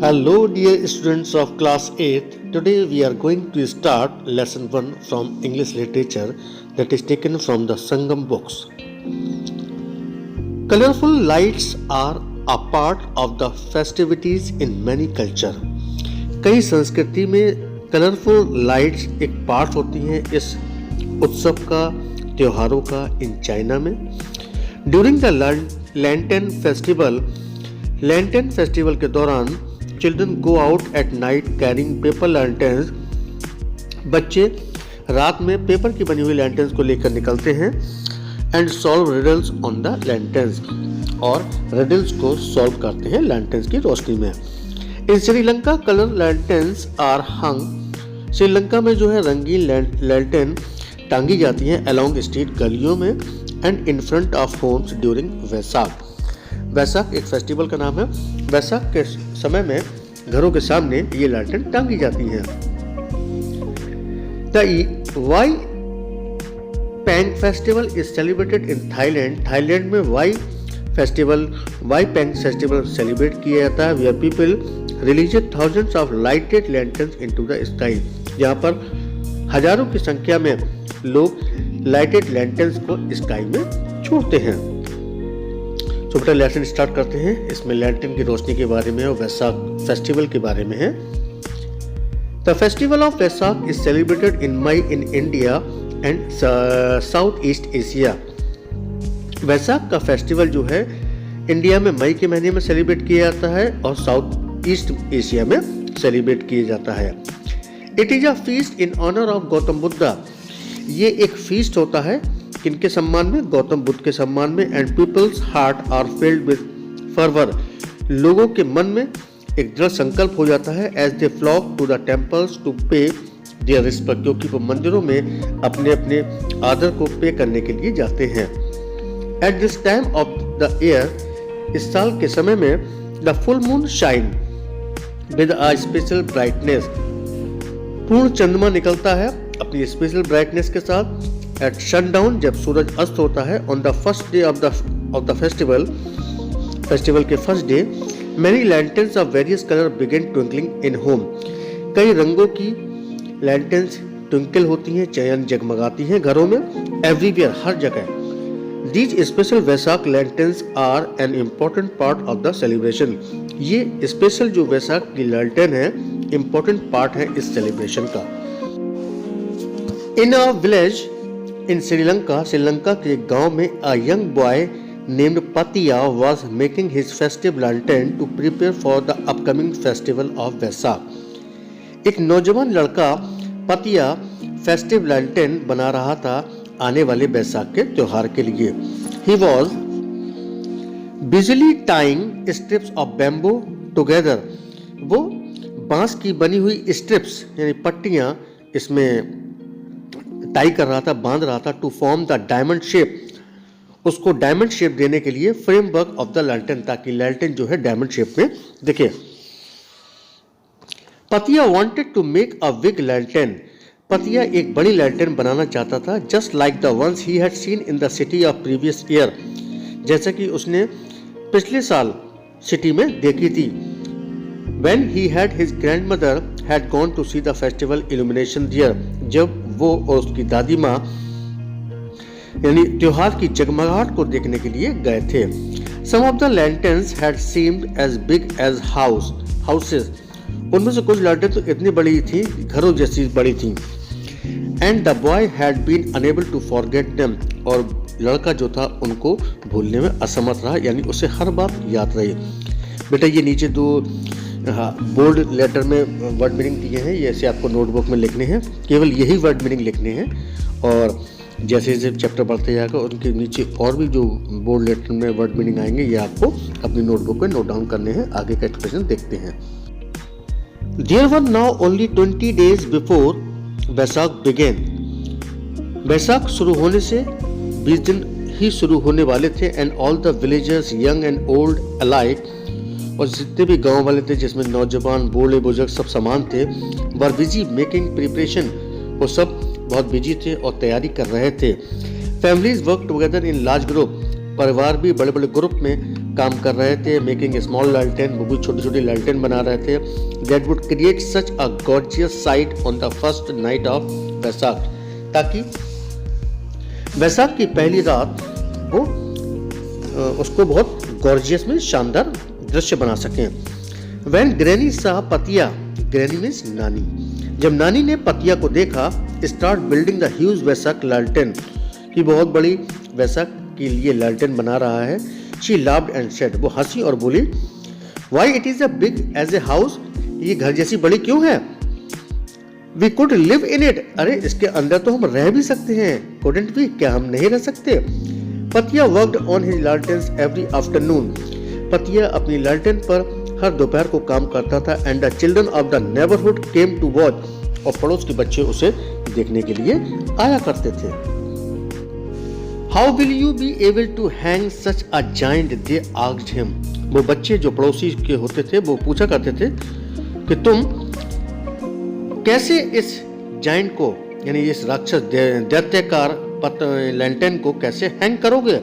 Hello, dear students of class 8. Today we are going to start lesson 1 from English literature that is taken from the Sangam books. Colorful lights are a part of the festivities in many culture. कई संस्कृति में colourful lights एक part होती हैं इस उत्सव का, त्योहारों का इन चाइना में. ड्यूरिंग द लैंटर्न फेस्टिवल के दौरान children go out at night carrying paper lanterns. बच्चे रात में पेपर की बनी हुई लैंटर्न्स को लेकर निकलते हैं. And solve riddles on the lanterns, और रिडल्स को सॉल्व करते हैं लैंटर्न्स की रोशनी में. इन श्रीलंका कलर लैंटर्न्स आर हंग. श्रीलंका में जो है रंगीन लैंटर्न टांगी जाती हैं अलोंग स्ट्रीट, गलियों में, and in front of homes during Vaisakh. Vaisakh एक फेस्टिवल का नाम है. वैसाख के समय में घरों के सामने ये लैंटर्न टांगी जाती हैं. The Yi Peng festival is celebrated in Thailand. Thailand में वाई पेंग फेस्टिवल सेलिब्रेट किया जाता है. Where people release thousands of lighted lanterns into the sky. यहाँ पर हजारों की संख्या में लोग लाइटेड लैंटर्न्स को स्काई में छोड़ते हैं. तो बेटा लेसन स्टार्ट करते हैं. इसमें लैंटर्न की रोशनी के बारे में और वैसाख फेस्टिवल के बारे में है. The festival of Vaisakh is celebrated in May in India and south east Asia. Vaisakh का फेस्टिवल जो है इंडिया में मई के महीने में सेलिब्रेट किया जाता है और साउथ ईस्ट एशिया में सेलिब्रेट किया जाता है. It is a feast in honour of Gautam Buddha. ये एक फीस्ट होता है किनके सम्मान में? गौतम बुद्ध के सम्मान में. And people's heart are filled with fervour. लोगों के मन में एक दृढ़ संकल्प हो जाता है as they flock to the temples to pay their respect, क्योंकि वो मंदिरों में अपने अपने आदर को पे करने के लिए जाते हैं. At this time of the year, इस साल के समय में, the full moon shine with a special brightness. पूर्ण चंद्रमा निकलता है अपनी स्पेशल ब्राइटनेस के साथ. एट सनडाउन, जब सूरज अस्त होता है, on the first day of the festival के first day, many lanterns of various colour begin twinkling in home. कई रंगों की लैंटर्न्स ट्विंकल होती हैं, चयन जगमगाती हैं घरों में, एवरीवेयर, हर जगह. These special Vaisakh lanterns are an important part of the celebration. ये स्पेशल जो वैसाख की लैंटर्न है इम्पोर्टेंट पार्ट है इस सेलिब्रेशन का. इन अ विलेज इन श्रीलंका के गांव में a young boy named Patiya was making his festive lantern to prepare for the upcoming festival of Vaisakh. एक नौजवान लड़का पतिया फेस्टिव लैंटर्न बना रहा था आने वाले बैसाख के त्योहार के लिए. He was busily tying strips of bamboo together. वो बांस की बनी हुई स्ट्रिप्स यानी पट्टियां इसमें टाई कर रहा था, बांध रहा था. To form the diamond shape, उसको डायमंड शेप देने के लिए, फ्रेमवर्क ऑफ द लैंटर्न, ताकि लैंटर्न जो है डायमंड शेप में दिखे. Patiya wanted to make a big lantern. Patiya एक बड़ी लैंटर्न बनाना चाहता था. Just like the ones he had seen in the city of previous year, जैसा कि उसने पिछले साल सिटी में देखी थी. When he had his grandmother had gone to see the festival illumination there, जब वो और उसकी दादी माँ यानी त्योहार की जगमगाहट को देखने के लिए गए थे. Some of the lanterns had seemed as big as houses. उनमें से कुछ लैंटर्न तो इतनी बड़ी थी, घरों जैसी बड़ी थी. And the boy had been unable to forget them. और लड़का जो था उनको भूलने में असमर्थ रहा, यानी उसे हर बात याद रही. बेटा ये नीचे दो बोल्ड लेटर में वर्ड मीनिंग दिए हैं, ये ऐसे आपको नोटबुक में लिखने हैं. केवल यही वर्ड मीनिंग लिखने हैं, और जैसे जैसे चैप्टर बढ़ते जाएगा उनके नीचे और भी जो बोल्ड लेटर में वर्ड मीनिंग आएंगे ये आपको अपनी नोटबुक में नोट डाउन करने हैं. आगे का एक्सप्रेशन देखते हैं. There were now only 20 days before Vaisakh began. Vaisakh शुरू होने से 20 दिन ही शुरू होने वाले थे. And all the villagers young and old alike, और जितने भी गांव वाले थे जिसमें नौजवान बूढ़े बुजुर्ग सब समान थे, वर बिजी मेकिंग प्रिपरेशन, वो सब बहुत बिजी थे और तैयारी कर रहे थे. Families work together in large group, परिवार भी बड़े बड़े ग्रुप में काम कर रहे थे, मेकिंग ए स्मॉल लालटेन, वो भी छोटी छोटी लालटेन बना रहे थे, that would create such a gorgeous site on the first night of Vaisakh, ताकि वैसाख की पहली रात वो उसको बहुत गॉर्जियस में शानदार दृश्य बना सकें। When ग्रैनी saw पतिया, ग्रैनी मीन्स नानी, जब नानी ने पतिया को देखा, start building the huge Vaisakh लालटेन, कि बहुत बड़ी वैसाख के लिए लालटेन बना रहा है। शी लाफ्ड एंड सेड, वो हंसी और बोली, why it is a big as a house, ये घर जैसी बड़ी क्यों है? We could live in it, अरे इसके अंदर तो हम रह भी सकते हैं। कुडंट वी, क्या हम नहीं रह सकते? Patiya worked on his lanterns every afternoon, Patiya अपनी लालटेन पर हर दोपहर को काम करता था। And the children of the neighbourhood came to watch, और पड़ोस के बच्चे उसे देखने के लिए आया करते थे। How will you be able to hang such a giant, they asked him, वो बच्चे जो पड़ोसी के होते थे वो पूछा करते थे कि तुम कैसे इस जाइंट को, यानी इस राक्षस दैत्यकार लैंटेन को कैसे हैंग करोगे?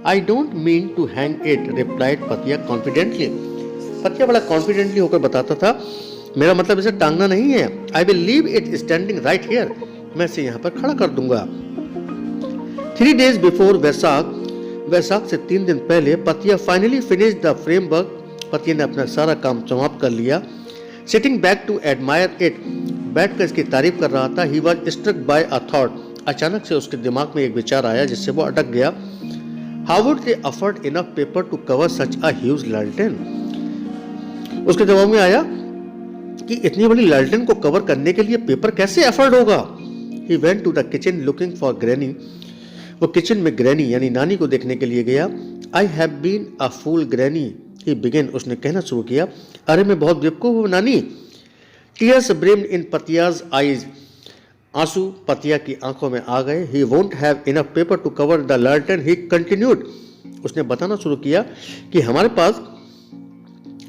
I don't mean to hang it, replied Patiya confidently, Patiya बड़ा कॉन्फिडेंटली होकर बताता था, मेरा मतलब इसे टांगना नहीं है। I will leave it standing right here, मैं इसे यहाँ पर खड़ा कर दूंगा। 3 days बिफोर वैसाख, वैसाख से 3 दिन पहले पतिया फाइनली फिनिश द फ्रेमवर्क, पतिया ने अपना सारा काम समाप्त कर लिया। Sitting back to admire it, बैठकर इसकी तारीफ कर रहा था। He was struck by a thought, अचानक से उसके दिमाग में एक विचार आया जिससे वो अटक गया। How would they afford enough paper two cover such a huge लालटेन, उसके दिमाग में आया कि इतनी बड़ी लालटेन को कवर करने के लिए पेपर कैसे अफोर्ड होगा। He went to the kitchen looking for granny, वो किचन में ग्रैनी यानी नानी को देखने के लिए गया। I have been a fool granny, he began, उसने कहना शुरू किया, अरे मैं बहुत बेवकूफ हूँ नानी। टीयर्स ब्रिम्ड इन पतियाज आईज, आंसू पतिया की आंखों में आ गए। He won't have enough paper two cover the लालटेन, ही कंटिन्यूड, उसने बताना शुरू किया कि हमारे पास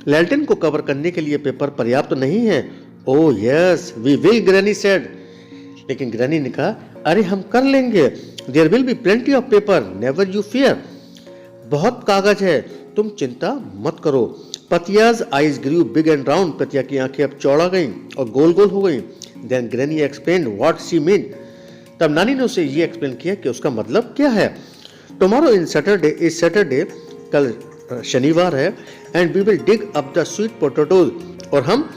लालटेन को कवर करने के लिए पेपर पर्याप्त तो नहीं है। Oh yes we will, granny said, लेकिन ग्रैनी ने कहा, अरे हम कर लेंगे। There will be plenty of paper, never you fear, बहुत कागज है, तुम चिंता मत करो। Patiya's eyes grew big and round, Patiya की आंखें अब चौड़ा गईं और गोल गोल हो गईं। Then granny explained what she mean, तब नानी ने उसे ये एक्सप्लेन किया कि उसका मतलब क्या है। Tomorrow in Saturday, is Saturday, कल शनिवार है, and we will dig up the sweet potatoes, और हम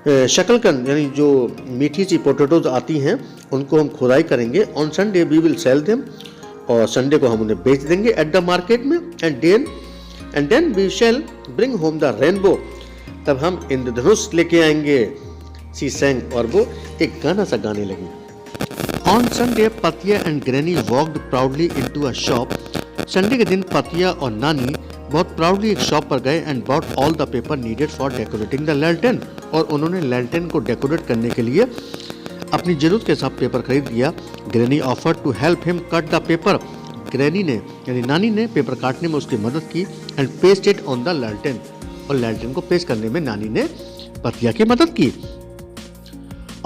शकलकंद यानी जो मीठी सी पोटैटोज आती हैं उनको हम खुदाई करेंगे। On Sunday we will sell them, और संडे को हम उन्हें बेच देंगे एट द मार्केट में। And then we shall bring home the rainbow, तब हम इंद्रधनुष लेके आएंगे। सी सेंग, और वो एक गाना सा गाने लगी। ऑन संडे पतिया and granny walked proudly into a shop, Sunday के दिन पतिया और नानी बहुत प्राउडली एक शॉप पर गए and bought all the paper needed for decorating the lantern, और उन्होंने लैलटेन को डेकोरेट करने के लिए अपनी जरूरत के साथ पेपर खरीद लिया। Granny offered to help him cut the paper, granny ने यानी नानी ने पेपर काटने में उसकी मदद की। And paste it on the lantern, और लैलटेन को पेस्ट करने में नानी ने पतिया की मदद की।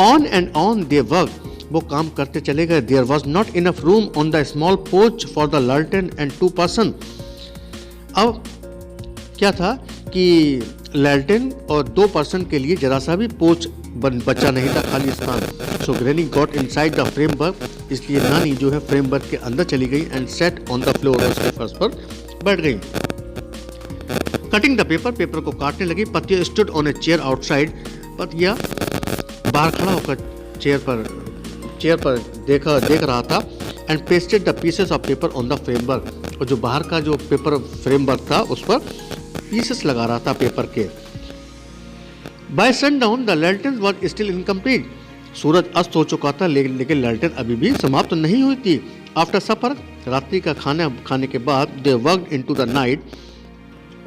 On and on they work, वो काम करते चले गए। There was not enough room on the small porch for the लालटेन एंड 2 पर्सन, अब क्या था कि लालटेन और 2 पर्सन के लिए जरा सा भी पोच बचा नहीं था, खाली स्थान। So granny got inside the framework, इसलिए नानी जो है फ्रेमवर्क के अंदर चली गई and sat on the floor, उसके फर्श पर बैठ गई। कटिंग द पेपर, पेपर को काटने लगी। पतिया stood on a chair outside, पतिया बाहर खड़ा होकर चेयर पर देख रहा था। And pasted the pieces of paper on the framework, और जो बाहर का जो पेपर फ्रेमवर्क था उस पर पीसेस लगा रहा था पेपर के। बाय सनडाउन द लालटेन वाज स्टिल इनकम्प्लीट, सूरज अस्त हो चुका था लेकिन लालटेन अभी भी समाप्त नहीं हुई थी। आफ्टर सफर, रात्रि का खाना खाने के बाद, they worked into the night,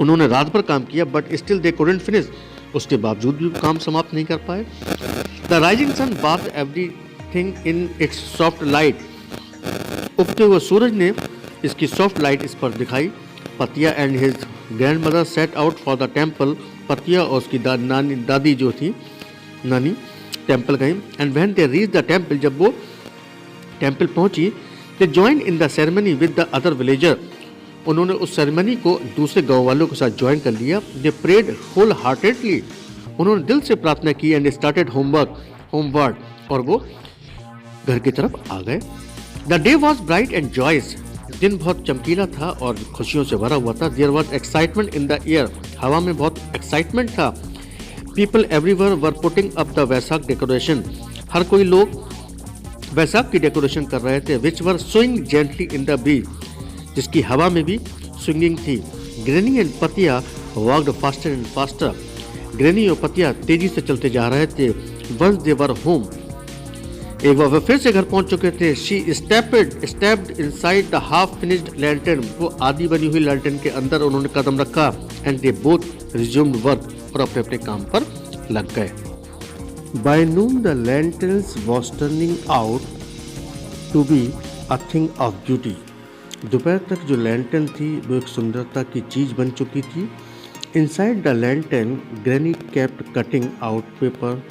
उन्होंने रात भर काम किया। But still they couldn't finish, उसके बावजूद भी काम समाप्त नहीं कर पाए। The rising sun bath everything in its soft light, उगते हुए सूरज ने इसकी सॉफ्ट लाइट इस पर दिखाई। पतिया and his grand mother said out for the temple, पतिया और उसकी दादी जो थी नानी टेम्पल गई। And when they reach the temple, जब वो टेम्पल पहुंची, they join in the ceremony with the other villager, उन्होंने उस सेरेमनी को दूसरे गांव वालों के साथ ज्वाइन कर लिया। दे प्रेड होल हार्टेडली, उन्होंने दिल से प्रार्थना की एंड स्टार्टेड होमवर्ड, और वो घर की तरफ आ गए। The day was bright and joyous, दिन बहुत चमकीला था और खुशियों से भरा हुआ था। There was excitement in the air, हवा में बहुत एक्साइटमेंट था। People everywhere were putting up the Vaisakh decoration, हर कोई लोग वैसाख की डेकोरेशन कर रहे थे। Which were swing gently in the breeze, जिसकी हवा में भी स्विंगिंग थी। Granny and Patiya walked faster and faster, granny और पतिया तेजी से चलते जा रहे थे। वंस दे वर होम, एक बार वे फिर से घर पहुंच चुके थे। She stepped inside the half finished lantern, वो आधी बनी हुई लैंटर्न के अंदर उन्होंने कदम रखा। And they both resumed work, और अपने अपने काम पर लग गए। By noon the lanterns was turning out to be a thing of beauty, दोपहर तक जो लैंटर्न थी वो एक सुंदरता की चीज बन चुकी थी। Inside the lantern granny kept cutting out paper,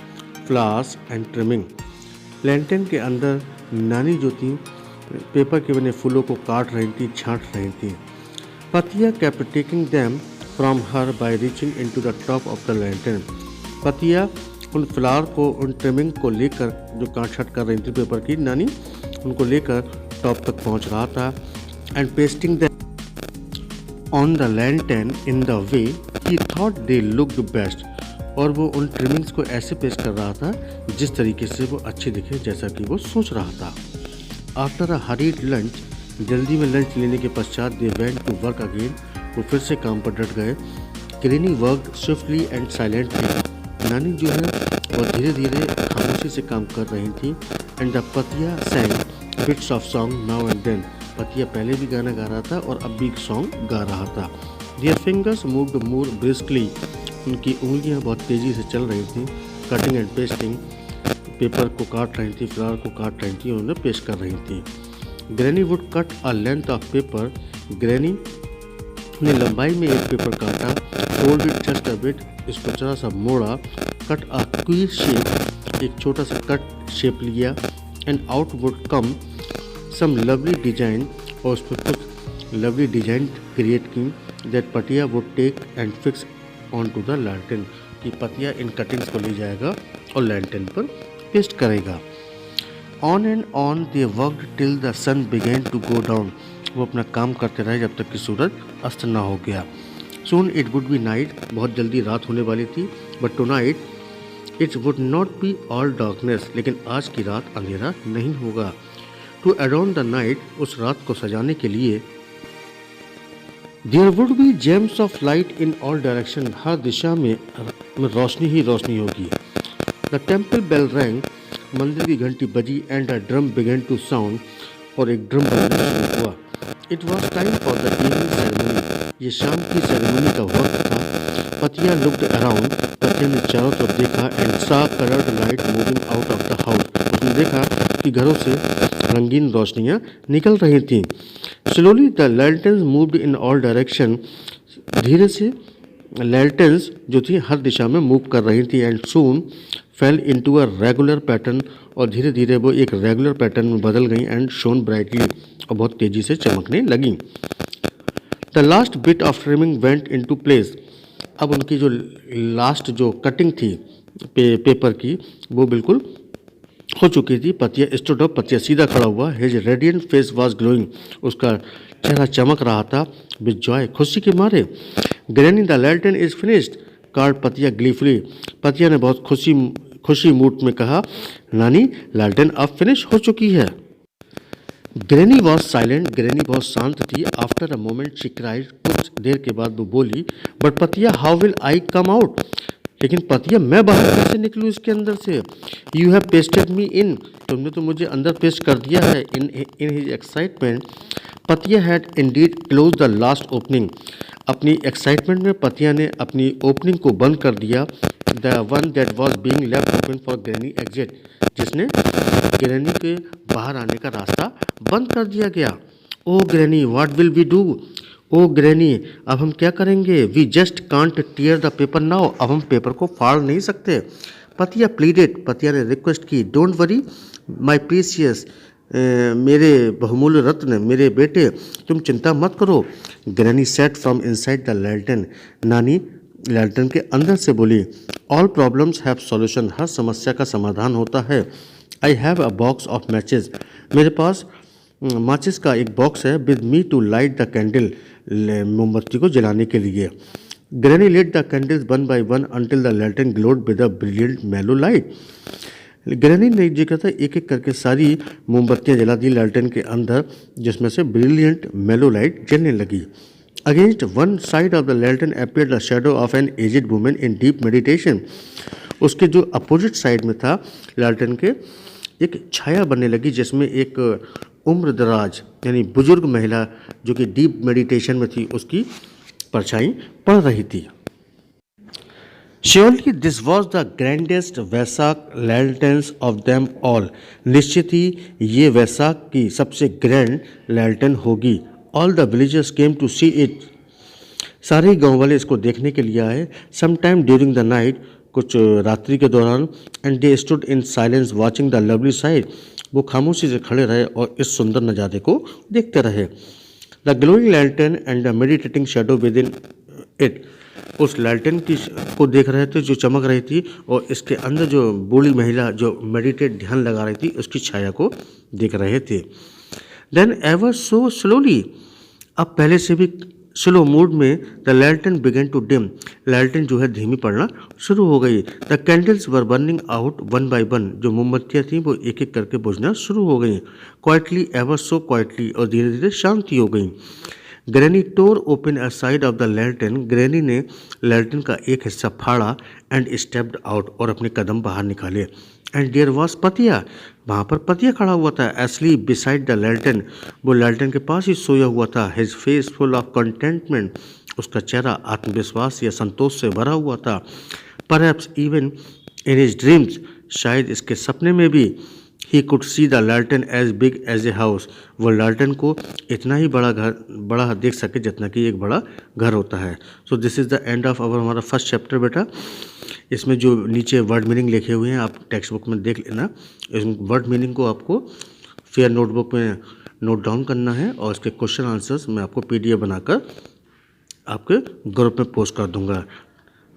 flowers and trimming, lantern के अंदर नानी जो थी पेपर के बने फूलों को काट रही थी, छांट रही थी। पतिया kept taking them from her by reaching into the top of the lantern, पतिया उन फ्लावर को, उन ट्रिमिंग को लेकर, जो काट छाट कर रही थी पेपर की नानी, उनको लेकर टॉप तक पहुंच रहा था। And pasting them on the lantern in the way he thought they looked best, और वो उन ट्रिमिंग्स को ऐसे पेश कर रहा था जिस तरीके से वो अच्छे दिखे, जैसा कि वो सोच रहा था। आफ्टर अ हरीड लंच, जल्दी में लंच लेने के पश्चात they went to work again, वो फिर से काम पर डट गए। Granny worked swiftly and silently, नानी जो है वो धीरे धीरे खामोशी से काम कर रही थी। And the Patiya sang bits of song now and then, Patiya पहले भी गाना गा रहा था और अब भी सॉन्ग गा रहा था। Their fingers moved more briskly, उनकी उंगलियां बहुत तेज़ी से चल रही थी। कटिंग एंड पेस्टिंग, पेपर को काट रही थी, फ्लावर को काट रही थी, उन्हें पेस्ट कर रही थी। Granny would cut a length of paper, granny ने लंबाई में एक पेपर काटा। Fold it just a bit, इसको थोड़ा सा मोड़ा। कट अ क्वीर शेप, एक छोटा सा कट शेप लिया। And out would come some lovely design, और उस पर कुछ लवली डिजाइन क्रिएट की। That Patiya would take and fix on to the lantern, कि पतिया इन कटिंग्स को ले जाएगा और लैंटर्न पर पेस्ट करेगा। On and on they worked till the sun began to go down, वो अपना काम करते रहे जब तक कि सूरज अस्त ना हो गया। Soon it would be night, बहुत जल्दी रात होने वाली थी। But tonight it would not be all darkness, लेकिन आज की रात अंधेरा नहीं होगा। टू अडॉर्न द नाइट, उस रात को सजाने के लिए, there would be gems of light in all direction, हर दिशा में रोशनी ही रोशनी होगी। द टेम्पल बेल रैंग, मंदिर की घंटी बजी। And a drum began to sound, और एक ड्रम बजना शुरू हुआ। It was time for the evening ceremony, ये शाम की सेरेमनी का वक्त था। पतिया लुक्ड अराउंड, पतिया ने चारों तरफ देखा। एंड सा coloured light moving out of the house, उसने देखा कि घरों से रंगीन रोशनियाँ निकल रही थीं। Slowly the lanterns moved in all direction, धीरे से लैंटर्न्स जो थी हर दिशा में मूव कर रही थी। And soon fail into a regular pattern, और धीरे धीरे वो एक रेगुलर पैटर्न में बदल गई। एंड शोन ब्राइटली, और बहुत तेज़ी से चमकने लगी। The last bit of trimming went into place, अब उनकी जो लास्ट जो कटिंग थी पेपर की, वो बिल्कुल हो चुकी थी। पतिया स्टूड अप, पतिया सीधा खड़ा हुआ। His radiant face was glowing, उसका चेहरा चमक रहा था विद जॉय, खुशी के मारे। Granny the lantern is finished, card पतिया ग्लीफुली, पतिया ने बहुत खुशी मूड में कहा, नानी लैंटर्न अब फिनिश हो चुकी है। ग्रैनी वॉज साइलेंट, ग्रैनी बहुत शांत थी। After a moment she cried, कुछ देर के बाद वो बोली, बट पतिया how will I come out, लेकिन पतिया मैं बाहर कैसे निकलूँ इसके अंदर से। यू हैव पेस्टेड मी इन, तुमने तो मुझे अंदर पेस्ट कर दिया है। इन हिज एक्साइटमेंट पतिया had Indeed close the last opening, अपनी एक्साइटमेंट में पतिया ने अपनी ओपनिंग को बंद कर दिया। The one that was being left open for granny exit, जिसने ग्रैनी के बाहर आने का रास्ता बंद कर दिया गया। Oh granny what will we do, oh granny अब हम क्या करेंगे। We just can't tear the paper now, अब हम पेपर को फाड़ नहीं सकते। पतिया प्लीडेड, पतिया ने रिक्वेस्ट की, डोंट वरी माई प्रीसियस, मेरे बहुमूल्य रत्न, मेरे बेटे, तुम चिंता मत करो। Granny sat from inside the lantern, नानी लैल्टन के अंदर से बोली, ऑल प्रॉब्लम्स हैव सॉल्यूशन, हर समस्या का समाधान होता है। I have a box of matches, मेरे पास माचिस का एक बॉक्स है। With me to light the candle, मोमबत्ती को जलाने के लिए। Granny lit the candles one by one until the lantern glowed with a brilliant mellow light. Granny ने जो कहता है एक एक करके सारी मोमबत्तियां जला दी लैल्टन के अंदर, जिसमें से ब्रिलियंट मेलो लाइट जलने लगी। Against one side of the lantern appeared the shadow of an aged woman in deep meditation, उसके जो अपोजिट साइड में था लैल्टन के, एक छाया बनने लगी जिसमें एक उम्र दराज यानी बुजुर्ग महिला जो कि डीप मेडिटेशन में थी, उसकी परछाई पड़ रही थी। Surely this was the grandest Vaisakh lanterns of them all, निश्चित ही ये वैसाख की सबसे ग्रैंड लैल्टन होगी। All the villagers came to see it, सारे गांव वाले इसको देखने के लिए आए। Some time during the night, कुछ रात्रि के दौरान। And they stood in silence watching the lovely sight, वो खामोशी से खड़े रहे और इस सुंदर नज़ारे को देखते रहे। The glowing lantern and the meditating shadow within it, उस लैल्टन की को देख रहे थे जो चमक रही थी, और इसके अंदर जो बूढ़ी महिला जो मेडिटेट ध्यान लगा रही थी उसकी छाया को देख रहे थे। देन एवर सो स्लोली, अब पहले से भी स्लो मूड में, द लैल्टन बिगन टू डिम, लैल्टन जो है धीमी पड़ना शुरू हो गई। The candles were burning out one by one, जो मोमबत्तियाँ थीं वो एक एक करके बुझना शुरू हो गई। क्वाइटली, एवर सो क्वाइटली, और धीरे धीरे शांति हो गई। Granny tore open a side of the lantern, granny ने लैल्टन का एक हिस्सा फाड़ा। एंड स्टेप्ड आउट, और अपने कदम बाहर निकाले। एंड देयर वॉज पतिया, वहाँ पर पतिया खड़ा हुआ था। एस्लीप बिसाइड द लैल्टन, वो लैल्टन के पास ही सोया हुआ था। His face full of contentment, उसका चेहरा आत्मविश्वास या संतोष से भरा हुआ था। Perhaps even in his dreams, शायद इसके सपने में भी, he could see the lantern as big as a house, वो लैल्टन को इतना ही बड़ा देख सके जितना कि एक बड़ा घर होता है। So this is the end of our हमारा फर्स्ट चैप्टर बेटा। इसमें जो नीचे वर्ड मीनिंग लिखे हुए हैं आप टेक्स्ट बुक में देख लेना। इस वर्ड मीनिंग को आपको फेयर नोटबुक में नोट डाउन करना है, और इसके क्वेश्चन आंसर्स मैं आपको PDF बनाकर आपके ग्रुप में पोस्ट कर दूंगा।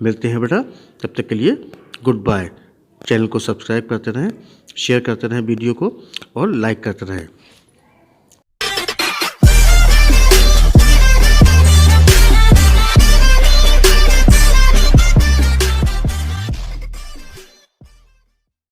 मिलते हैं बेटा, तब तक के लिए गुड बाय। चैनल को सब्सक्राइब करते रहें, शेयर करते रहें वीडियो को, और लाइक करते रहें।